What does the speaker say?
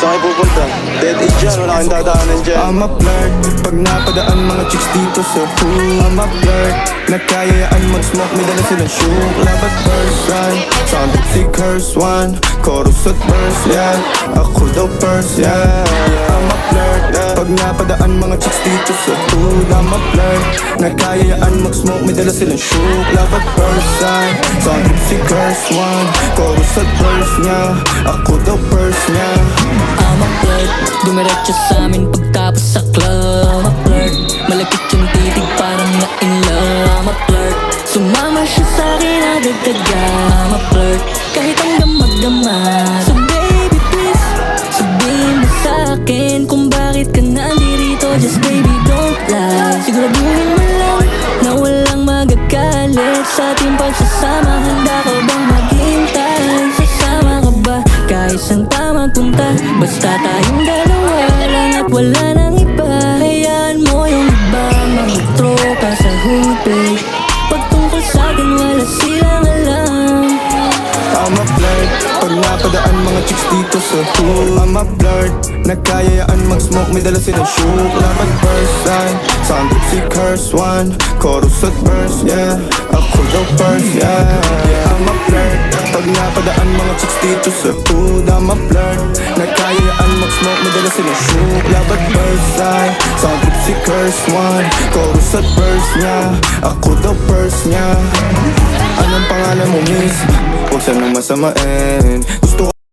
Saan kayo pupunta? Dead end dyan, wala kang dadaanan dyan. I'm a flirt, pag napadaan mga chicks dito sa pool. I'm a flirt, nagkayayaan mag-smoke, may dala silang shoe. Love at first sight, sound of si curse one. Chorus at verse, yeah, ako daw first, yeah. I'm a flirt, pag napadaan mga chicks dito sa pool. I'm a flirt, nagkayayaan mag-smoke, may dala silang shoe. Love at first sight, sound of si curse one. Chorus at verse, yeah, ako daw first, yeah. I'm a flirt, dumiretso sa amin pagtapos sa club. I'm a flirt, malapit yung titig parang na-in love. I'm a flirt, sumama siya sa'kin agad-agad. I'm a flirt, kahit hanggang magdama. So baby please, sabihin mo sa'kin kung bakit ka nandito. Just baby don't lie, siguraduhin mo lang na walang magagalit sa ating pagsasama. Handa ka bang maghintay? Sasama ka ba kahit saan pa magpunta? Basta tayong dalawa lang at wala nang iba. Hayaan mo yung iba mag-tropa sa hubig. Pagtungkol sa'kin wala silang alam. I'm a flirt, pag napadaan mga chicks dito sa pool. I'm a flirt, nagkayayaan mag-smoke, may dala silang shoe. Love at first sight, sound of si curse one. Chorus at verse, yeah, ako daw first, yeah. I'm a flirt, pag napadaan mga chicks dito sa pool. I'm a flirt, nagkayayaan mag-smoke, may dala silang shoe. Love at first sight, sound of si curse one. Chorus at verse, yeah, ako daw first, yeah. Anong pangalan mo miss? Huwag sanang masamain. Gusto